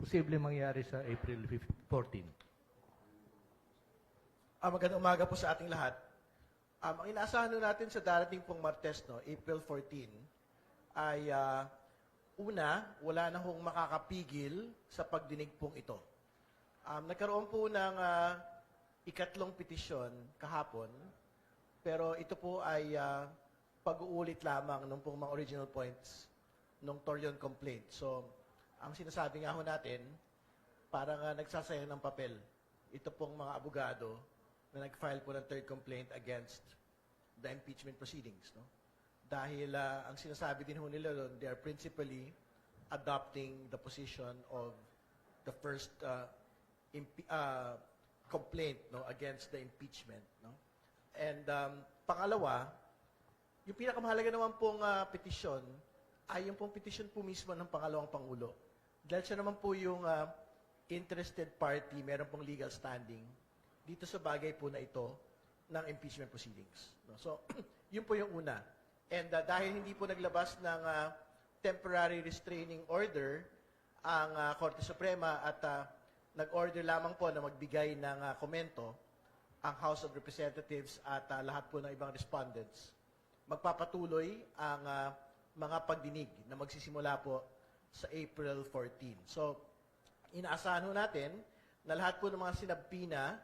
posible mangyari sa April 14? Magandang umaga po sa ating lahat. Ang inaasahan natin sa darating pong Martes, no, April 14, ay una, wala na hong makakapigil sa pagdinig pong ito. Nagkaroon po ng ikatlong petisyon kahapon, pero ito po ay pag-uulit lamang ng pong mga original points ng Torion complaint. So, ang sinasabi nga ho natin, parang nagsasayang ng papel. Ito pong mga abogado na nag-file po ng third complaint against the impeachment proceedings. No? Dahil ang sinasabi din ho nila doon, they are principally adopting the position of the first complaint, no, against the impeachment. No? And pangalawa, yung pinakamahalaga naman pong petisyon ay yung pong petisyon po mismo ng pangalawang Pangulo. Dahil siya naman po yung interested party, meron pong legal standing dito sa bagay po na ito ng impeachment proceedings. No? So, yun po yung una. And dahil hindi po naglabas ng temporary restraining order ang Korte Suprema at nag-order lamang po na magbigay ng komento ang House of Representatives at lahat po ng ibang respondents, magpapatuloy ang mga pagdinig na magsisimula po sa April 14. So, inaasahan ho natin na lahat po ng mga sinabpina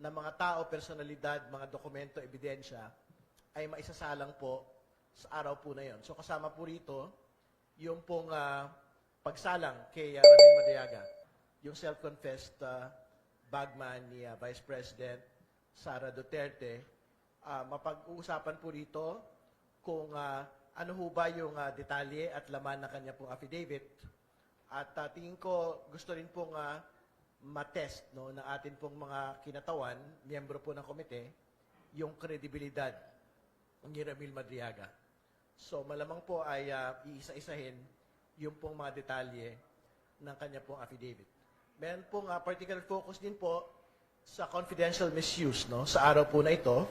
na mga tao, personalidad, mga dokumento, ebidensya ay maisasalang po sa araw po na yon. So kasama po rito yung pong pagsalang kay Ramil Madriaga, yung self-confessed bagman ni Vice President Sara Duterte. Mapag-uusapan po rito kung ano ho ba yung detalye at laman ng kanya pong affidavit. At tingin ko gusto rin pong matest, no, ng atin pong mga kinatawan, miyembro po ng komite, yung kredibilidad ni Ramil Madriaga. So malamang po ay iisa-isahin yung pong mga detalye ng kanya pong affidavit. Meron pong particular focus din po sa confidential misuse, no, sa araw po na ito.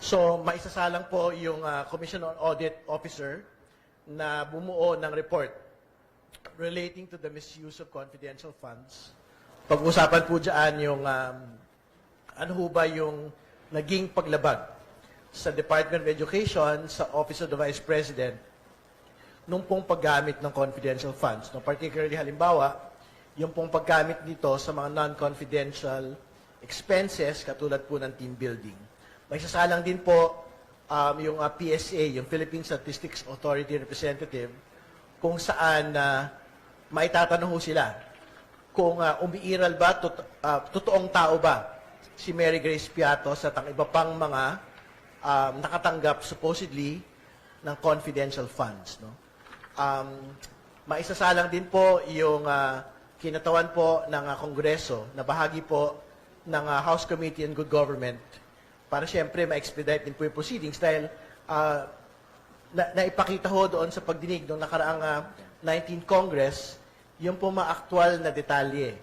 So maisasalang po yung Commission on Audit Officer na bumuo ng report relating to the misuse of confidential funds. Pag-usapan po dyan yung ano ho ba yung naging paglabag sa Department of Education, sa Office of the Vice President, nung pong paggamit ng confidential funds. No? Particularly, halimbawa, yung pong paggamit nito sa mga non-confidential expenses, katulad po ng team building. May sasalang din po yung PSA, yung Philippine Statistics Authority Representative, kung saan maitatanong ho sila kung umiiral ba, totoong tao ba si Mary Grace Piatos at ang iba pang mga nakatanggap supposedly ng confidential funds. No? Maisasalang din po yung kinatawan po ng Kongreso na bahagi po ng House Committee on Good Government para siyempre ma-expedite din po yung proceedings dahil naipakita ho doon sa pagdinig ng nakaraang 19th Congress yung po mga aktual na detalye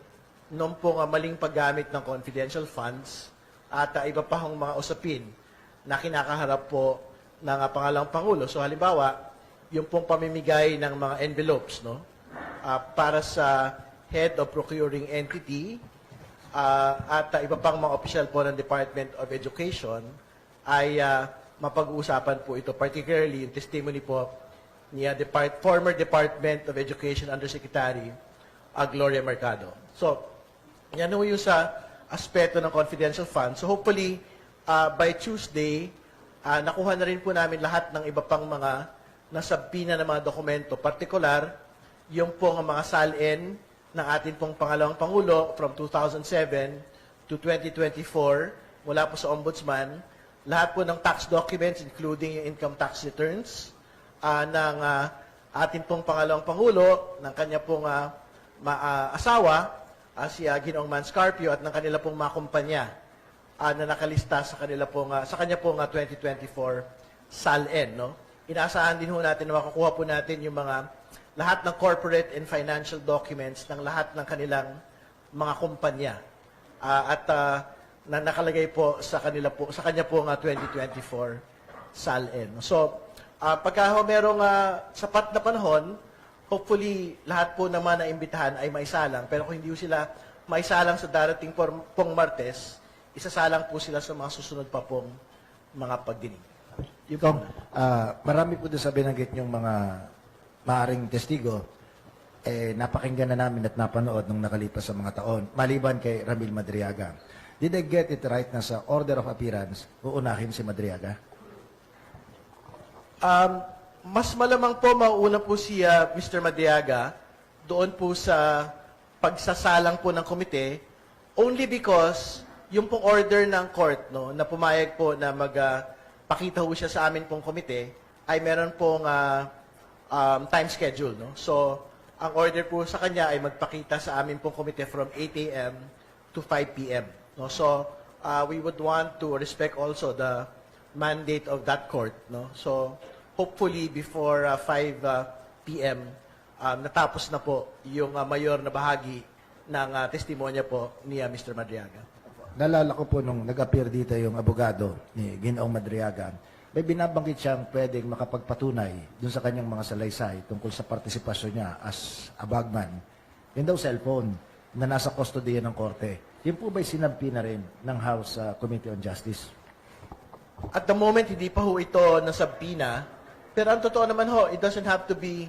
nung po maling paggamit ng confidential funds at iba pa hong mga usapin na kinakaharap po ng pangalawang Pangulo. So halimbawa, yung pong pamimigay ng mga envelopes, no, para sa head of procuring entity at iba pang mga official po ng Department of Education ay mapag-uusapan po ito, particularly yung testimony po ni former Department of Education Undersecretary Gloria Mercado. So, yan ho yung sa aspeto ng confidential funds. So hopefully, by Tuesday, nakuha na rin po namin lahat ng iba pang mga nasabpina ng mga dokumento. Particular, yung pong mga salin ng atin pong pangalawang Pangulo from 2007 to 2024, mula po sa Ombudsman, lahat po ng tax documents, including yung income tax returns, ng atin pong pangalawang Pangulo, ng kanya pong asawa, si Ginoong Manscarpio, at ng kanila pong mga kumpanya na nakalista sa kanila pong sa kanya pong 2024 SALN, no? Inaasahan din ho natin na makukuha po natin yung mga lahat ng corporate and financial documents ng lahat ng kanilang mga kumpanya na nakalagay po sa kanila po sa kanya pong 2024 SALN. So, pagka merong sapat na panahon hopefully, lahat po naman na imbitahan ay maisalang. Pero kung hindi po sila maisalang sa darating pong Martes, isasalang po sila sa mga susunod pa pong mga pagdinig. Yun po. Kung marami po doon sa binanggit yung mga maaring testigo, napakinggan na namin at napanood nung nakalipas sa mga taon, maliban kay Ramil Madriaga. Did I get it right na sa order of appearance, uunahin si Madriaga? Mas malamang po mauuna po si Mr. Madriaga doon po sa pagsasalang po ng komite only because yung pong order ng court no, na pumayag po na magpakita ho siya sa amin pong komite ay meron pong time schedule. No? So, ang order po sa kanya ay magpakita sa amin pong komite from 8 a.m. to 5 p.m. No? So, we would want to respect also the mandate of that court. No? So, hopefully before 5 p.m., natapos na po yung mayor na bahagi ng testimonya po ni Mr. Madriaga. Nalala ko po nung nag-appear dito yung abogado ni Ginoong Madriaga, may binabanggit siyang pwedeng makapagpatunay dun sa kanyang mga salaysay tungkol sa partisipasyon niya as a bagman. Yun daw cellphone na nasa kustodiya ng korte. Yun po ba'y sinampi na rin ng House Committee on Justice? At the moment, hindi pa ho ito nasabpina. Pero ang totoo naman ho, it doesn't have to be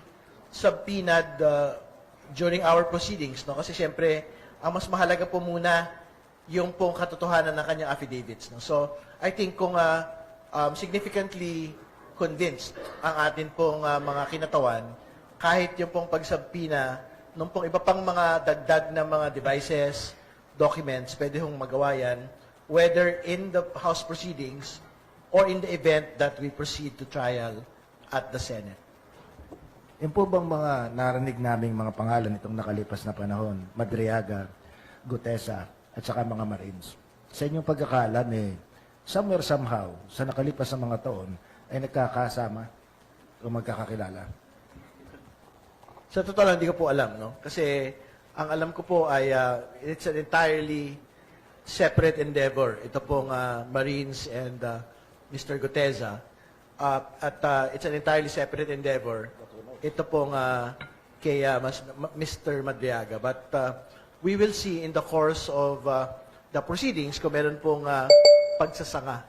subpoenaed during our proceedings. No? Kasi siyempre, ang mas mahalaga po muna yung pong katotohanan ng kanyang affidavits. No? So, I think kung significantly convinced ang atin pong mga kinatawan, kahit yung pong pagsabpina, nung pong iba pang mga dagdag na mga devices, documents, pwede hong magawa yan, whether in the House proceedings or in the event that we proceed to trial at the Senate. Yung po bang mga narinig naming mga pangalan itong nakalipas na panahon, Madriaga, Gutesa, at saka mga Marines, sa inyong pagkakalam, somewhere somehow, sa nakalipas na mga taon, ay nagkakasama o magkakakilala? Sa totoo lang, hindi ko po alam, no? Kasi ang alam ko po ay it's an entirely separate endeavor. Ito pong Marines and Mr. Guteza. It's an entirely separate endeavor. Ito pong kay Mr. Madriaga. But we will see in the course of the proceedings kung meron pong pagsasanga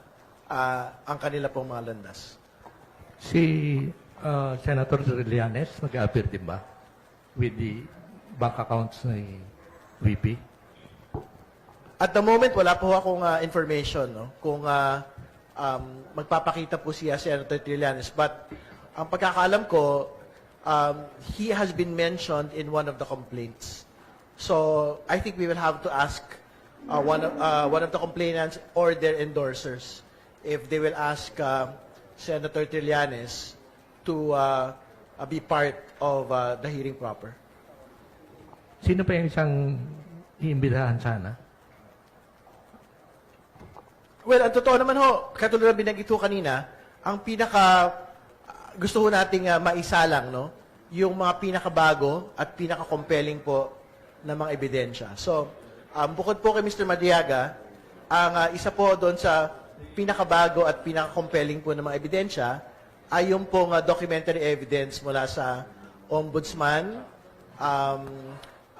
ang kanila pong mga landas. Si Senator Trillanes, mag-appear din ba? With the bank accounts ni VP? At the moment, wala po akong information no? Kung magpapakita po siya Senator Trillanes. But ang pagkakaalam ko, he has been mentioned in one of the complaints. So I think we will have to ask one of the complainants or their endorsers if they will ask Senator Trillanes to be part of the hearing proper. Sino pa yung isang iimbitahan sana? Well, ang totoo naman ho, katulad ng binanggit ho kanina, ang pinaka gusto ho nating maisalang, no? Yung mga pinakabago at pinaka-compelling po na mga ebidensya. So, bukod po kay Mr. Madriaga, ang isa po doon sa pinakabago at pinaka-compelling po ng mga ebidensya ay yung pong documentary evidence mula sa Ombudsman,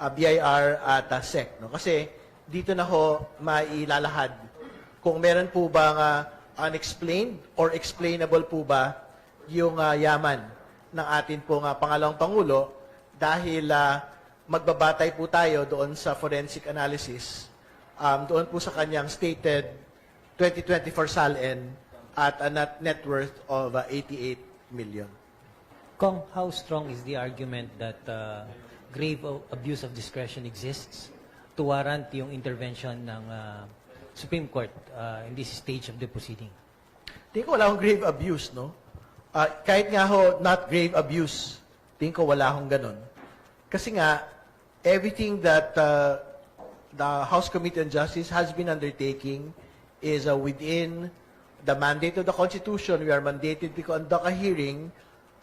BIR at SEC. No? Kasi dito na ho mailalahad kung meron po ba unexplained or explainable po ba yung yaman ng atin pong pangalawang Pangulo dahil magbabatay po tayo doon sa forensic analysis, doon po sa kanyang stated 2024 SALN at a net worth of 88 million. Kong, how strong is the argument that grave abuse of discretion exists to warrant yung intervention ng Supreme Court in this stage of the proceeding? Tingin ko wala akong grave abuse, no? Kahit nga ho, not grave abuse, tingin ko wala akong ganun. Kasi nga, everything that the House Committee on Justice has been undertaking is within the mandate of the Constitution. We are mandated to conduct a hearing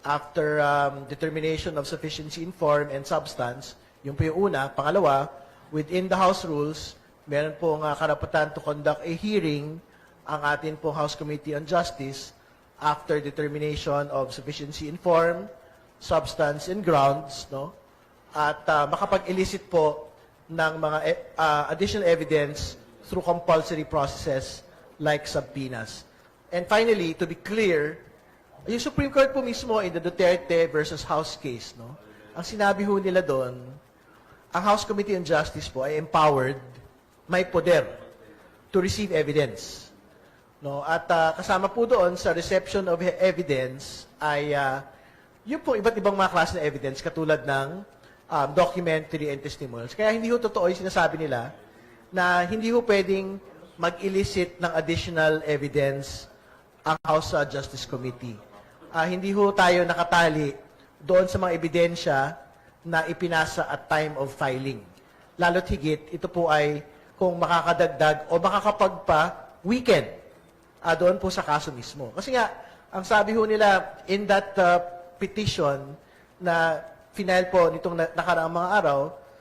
after determination of sufficiency in form and substance. Yung po yung una. Pangalawa, within the House rules, meron pong karapatan to conduct a hearing ang atin pong House Committee on Justice after determination of sufficiency in form, substance and grounds, no? At makapag-elicit po ng mga additional evidence through compulsory processes like subpoenas. And finally, to be clear, yung Supreme Court po mismo in the Duterte versus House case, no? Ang sinabi ho nila doon, ang House Committee on Justice po ay empowered, may poder to receive evidence. No? At kasama po doon sa reception of evidence ay yung po iba't ibang mga klase ng evidence katulad ng documentary and testimonials. Kaya hindi ho totoo yung sinasabi nila na hindi ho pwedeng mag-elicit ng additional evidence ang House Justice Committee. Hindi ho tayo nakatali doon sa mga ebidensya na ipinasa at time of filing. Lalo't higit, ito po ay kung makakadagdag o makakapagpa-weekend doon po sa kaso mismo. Kasi nga, ang sabi ho nila in that petition na final po nitong nakaraang mga araw,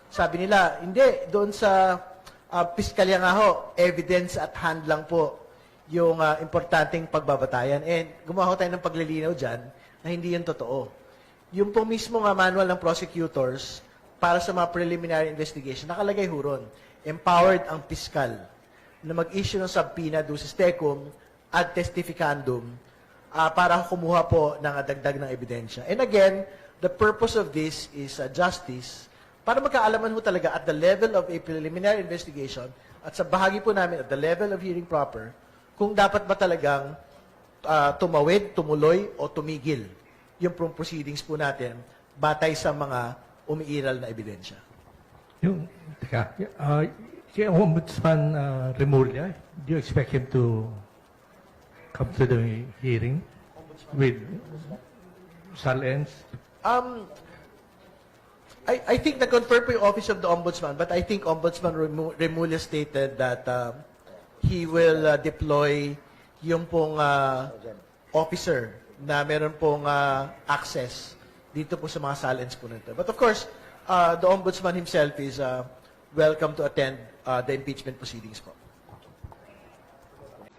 sabi nila, hindi, doon sa piskalya nga ho, evidence at hand lang po yung importanteng pagbabatayan. And gumawa tayo ng paglilinaw dyan na hindi yun totoo. Yung po mismo nga manual ng prosecutors para sa mga preliminary investigation, nakalagay ho ron, empowered ang piskal na mag-issue ng subpoena ducis tecum ad testificandum para kumuha po ng dagdag ng ebidensya. And again, the purpose of this is justice para magkaalaman mo talaga at the level of a preliminary investigation at sa bahagi po namin at the level of hearing proper kung dapat ba talagang tumawid, tumuloy o tumigil yung proceedings po natin batay sa mga umiiral na ebidensya. Yung, teka, si Ombudsman Remulla, do you expect him to come to the hearing with Salens? I think na-confirm po yung Office of the Ombudsman, but I think Ombudsman Remulla stated that he will deploy yung pong officer na meron pong access dito po sa mga Salens po nito. But of course, the Ombudsman himself is welcome to attend the impeachment proceedings po.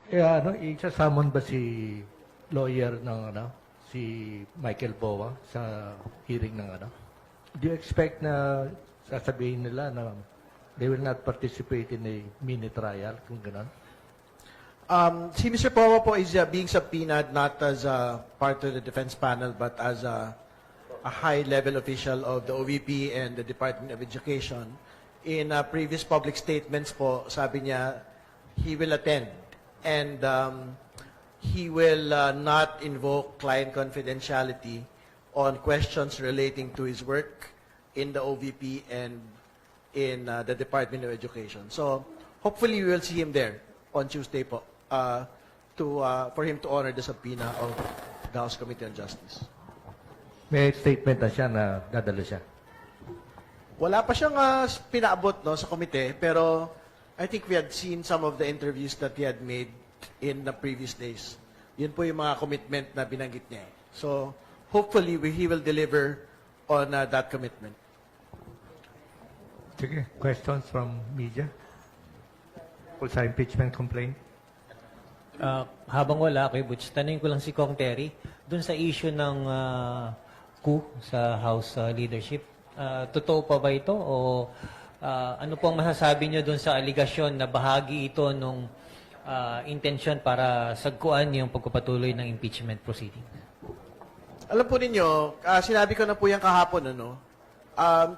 Isa-summon ba si lawyer ng si Michael Boa sa hearing ng Do you expect na sasabihin nila na they will not participate in a mini trial kung gano'n? Si Mr. Powa po is being subpoenaed not as a part of the defense panel but as a high-level official of the OVP and the Department of Education. In previous public statements po, sabi niya, he will attend and he will not invoke client confidentiality on questions relating to his work in the OVP and in the Department of Education. So, hopefully we will see him there on Tuesday po for him to honor the subpoena of the House Committee on Justice. May statement na siya na dadalo siya. Wala pa siyang pinaabot sa komite, pero I think we had seen some of the interviews that he had made in the previous days. Yun po yung mga commitment na binanggit niya. So, hopefully, he will deliver on that commitment. Sige, questions from media? Kung sa impeachment complaint? Habang wala, Kuya Butch, tanungin ko lang si Kong Terry, dun sa issue ng coup sa House leadership, totoo pa ba ito? O ano pong masasabi nyo dun sa aligasyon na bahagi ito nung intensyon para sagkuan yung pagpapatuloy ng impeachment proceeding? Alam po ninyo, sinabi ko na po yan kahapon,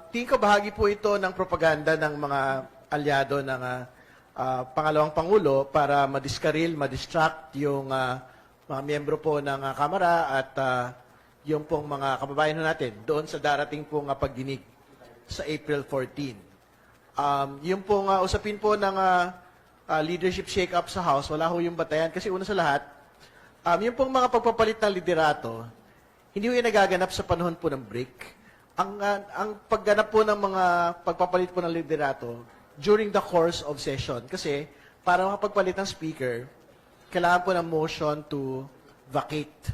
tingin ko bahagi po ito ng propaganda ng mga alyado ng pangalawang Pangulo para madiskaril, madistract yung mga miyembro po ng Kamara at yung pong mga kababayan natin doon sa darating pong pagdinig sa April 14. Yung pong usapin po ng leadership shake-up sa House, wala ho yung batayan. Kasi una sa lahat, yung pong mga pagpapalit ng liderato, hindi ho yung nagaganap sa panahon po ng break. Ang pagganap po ng mga pagpapalit po ng liderato during the course of session. Kasi para makapagpalit ng speaker, kailangan po ng motion to vacate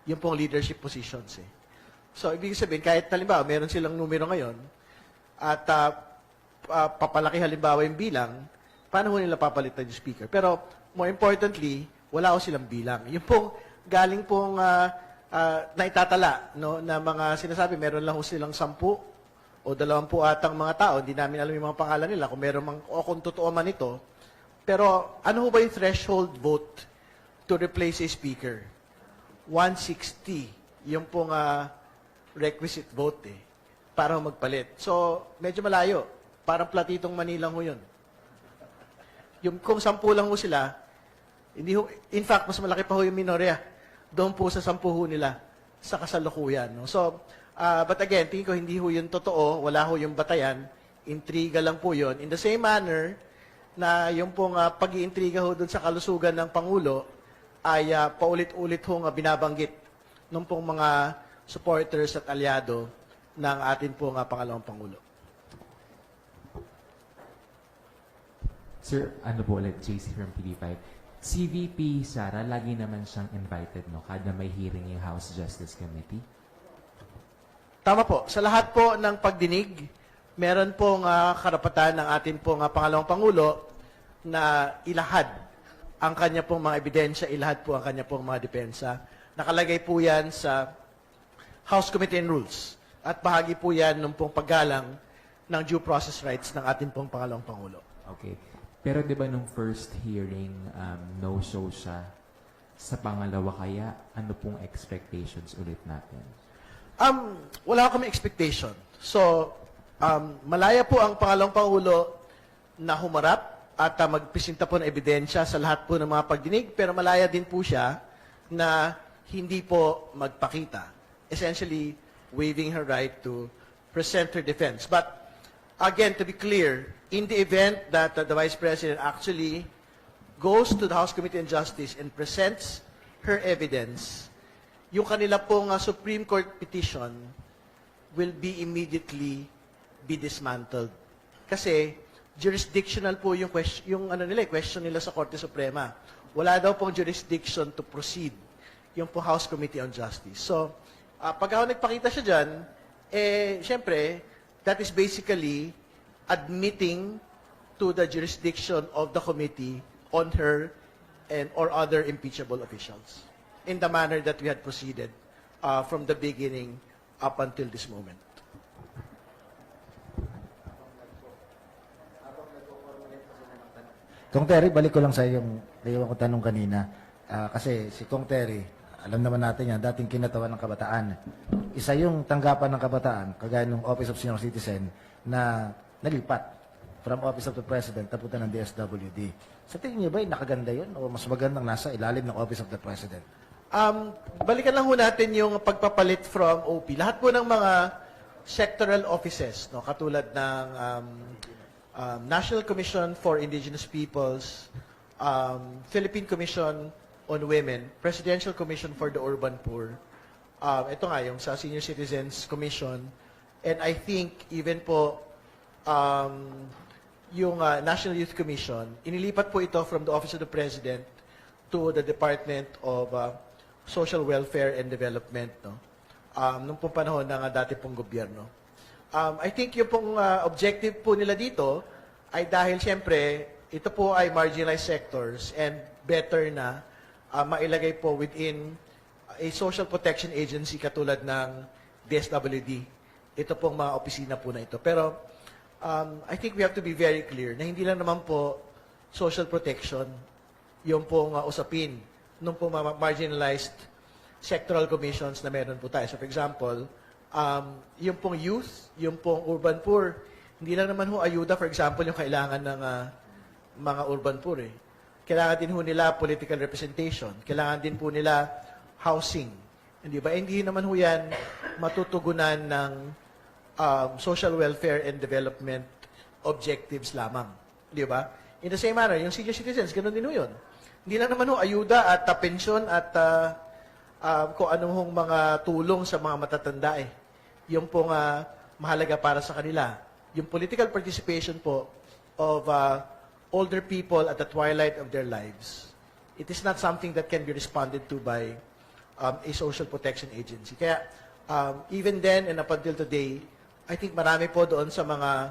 yung pong leadership positions. So, ibig sabihin, kahit halimbawa, meron silang numero ngayon, at papalaki halimbawa yung bilang, paano ho nila papalitan yung speaker? Pero, more importantly, wala ho silang bilang. Yung pong galing pong naitatala, no, na mga sinasabi, meron lang ho silang 10 o 20 atang mga tao, hindi namin alam yung mga pangalan nila, kung meron mang, o kung totoo man ito. Pero ano ho ba yung threshold vote to replace a speaker? 160, yung pong requisite vote para ho magpalit. So, medyo malayo. Parang platitong Manila ho yun. Yung kung 10 lang ho sila, hindi ho, in fact, mas malaki pa ho yung minorya. Doon po sa 10 ho nila sa kasalukuyan. No? So, but again, tingin ko hindi ho yun totoo, wala ho yung batayan, intriga lang po yun. In the same manner, na yung pong pag-iintriga ho doon sa kalusugan ng Pangulo ay paulit-ulit hong binabanggit ng pong mga supporters at alyado ng atin pong pangalawang Pangulo. Sir, ano po ulit, JC from TV5. Si VP Sara, lagi naman siyang invited, no? Kada may hearing yung House Justice Committee. Tama po. Sa lahat po ng pagdinig, meron pong karapatan ng atin pong pangalawang Pangulo na ilahad ang kanya pong mga ebidensya, ilahad po ang kanya pong mga depensa. Nakalagay po yan sa House Committee on Rules. At bahagi po yan ng pong paggalang ng due process rights ng atin pong pangalawang Pangulo. Okay. Pero di ba nung first hearing, no-show siya? Sa pangalawa kaya, ano pong expectations ulit natin? Wala kami expectation. So, malaya po ang pangalawang Pangulo na humarap at magpresenta po ng ebidensya sa lahat po ng mga pagdinig, pero malaya din po siya na hindi po magpakita. Essentially, waiving her right to present her defense. But, again, to be clear, in the event that the Vice President actually goes to the House Committee on Justice and presents her evidence, yung kanila pong Supreme Court petition will be immediately be dismantled. Kasi jurisdictional po yung question nila sa Korte Suprema. Wala daw pong jurisdiction to proceed yung po House Committee on Justice. So, pag ako nagpakita siya dyan, syempre, that is basically admitting to the jurisdiction of the committee on her and or other impeachable officials in the manner that we had proceeded from the beginning up until this moment. Kong Terry, balik ko lang sa yung naiwan ko tanong kanina. Kasi si Kong Terry, alam naman natin yan, dating kinatawan ng kabataan. Isa yung tanggapan ng kabataan, kagaya ng Office of Senior Citizen, na nalipat from Office of the President napunta ng DSWD. Sa tingin niyo ba, nakaganda yun? O mas magandang nasa ilalim ng Office of the President? Balikan lang ho natin yung pagpapalit from OP. Lahat po ng mga sectoral offices, no, katulad ng National Commission for Indigenous Peoples, Philippine Commission on Women, Presidential Commission for the Urban Poor, ito nga yung sa Senior Citizens Commission, and I think even po yung National Youth Commission, inilipat po ito from the Office of the President to the Department of Social Welfare and Development, no? Nung pong panahon ng dati pong gobyerno. I think yung pong objective po nila dito ay dahil siyempre ito po ay marginalized sectors and better na mailagay po within a social protection agency katulad ng DSWD. Ito pong mga opisina po na ito. Pero I think we have to be very clear na hindi lang naman po social protection yung pong usapin nung pong mga marginalized sectoral commissions na meron po tayo. So for example, yung pong youth, yung pong urban poor, hindi lang naman ho ayuda, for example, yung kailangan ng mga urban poor. Kailangan din ho nila political representation. Kailangan din po nila housing. Hindi ba? Hindi naman ho yan matutugunan ng social welfare and development objectives lamang. Di ba? In the same manner, yung senior citizens, ganun din ho yun. Hindi lang naman ho ayuda at pensyon at kung anong mga tulong sa mga matatanda yung pong mahalaga para sa kanila. Yung political participation po of older people at the twilight of their lives, it is not something that can be responded to by a social protection agency. Kaya even then and up until today, I think marami po doon sa mga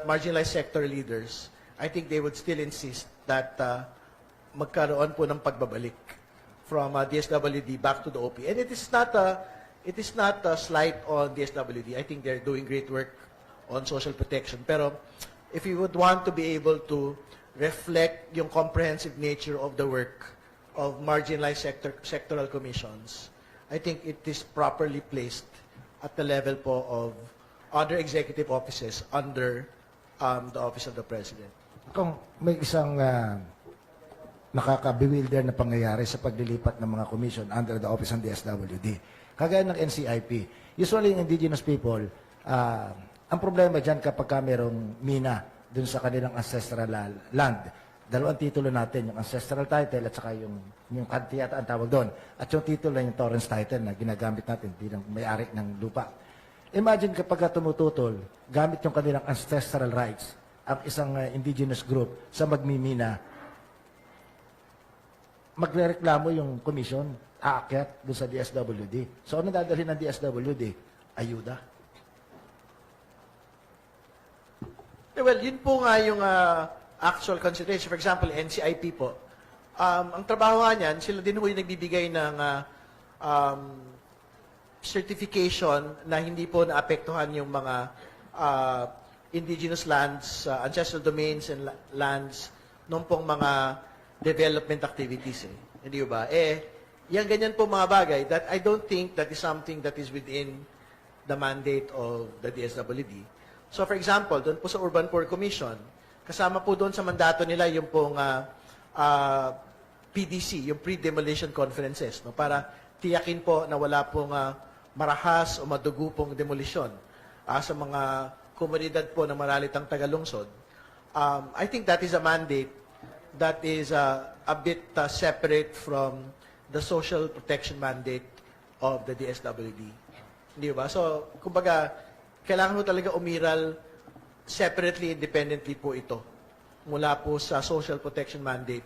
marginalized sector leaders, I think they would still insist that magkaroon po ng pagbabalik from DSWD back to the OP. And it is not a slight on DSWD. I think they're doing great work on social protection. Pero if you would want to be able to reflect yung comprehensive nature of the work of marginalized sectoral commissions, I think it is properly placed at the level po of other executive offices under the Office of the President. Kung may isang nakaka-bewilder na pangyayari sa paglilipat ng mga commission under the Office ng DSWD, kagaya ng NCIP, usually yung indigenous people, ang problema dyan kapag merong mina dun sa kanilang ancestral land, dalawang titulo natin, yung ancestral title at saka yung kanti yata ang tawag doon. At yung titulo na yung Torrens title na ginagamit natin bilang may-ari ng lupa. Imagine kapag tumututol, gamit yung kanilang ancestral rights, ang isang indigenous group sa magmimina, magrereklamo yung commission, aakyat doon sa DSWD. So ano dadalhin ng DSWD? Ayuda. Well, yun po nga yung actual consideration. For example, NCIP po. Ang trabaho nga niyan, sila din po yung nagbibigay ng certification na hindi po naapektuhan yung mga indigenous lands, ancestral domains and lands nung pong mga development activities. Hindi ba? Yan ganyan po mga bagay that I don't think that is something that is within the mandate of the DSWD. So for example, doon po sa Urban Poor Commission, kasama po doon sa mandato nila yung pong PDC, yung pre-demolition conferences, no, para tiyakin po na wala pong marahas o madugo pong demolisyon sa mga komunidad po ng maralitang tagalungsod. I think that is a mandate that is a bit separate from the social protection mandate of the DSWD. Hindi ba? So, kumbaga, kailangan mo talaga umiral separately, independently po ito mula po sa social protection mandate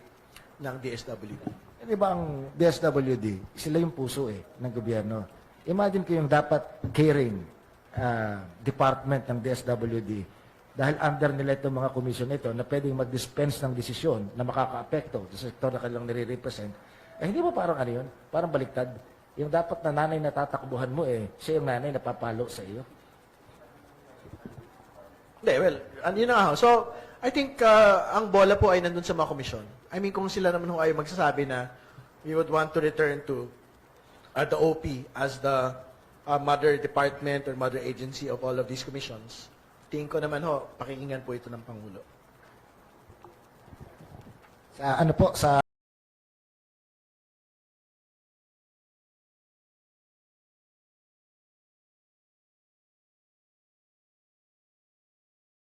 ng DSWD. Di ba ang DSWD, sila yung puso ng gobyerno. Imagine ko yung dapat caring department ng DSWD dahil under nila itong mga komisyon ito na pwedeng mag-dispense ng desisyon na makaka-apekto sa sektor na kanilang nire-represent. Hindi ba parang ano yun? Parang baliktad. Yung dapat na nanay na tatakbuhan mo siya yung nanay na papalo sa iyo. Hindi, well, yun na nga. So, I think ang bola po ay nandun sa mga komisyon. I mean, kung sila naman ay magsasabi na we would want to return to the OP as the mother department or mother agency of all of these commissions, tingin ko naman pakinggan po ito ng Pangulo. Sa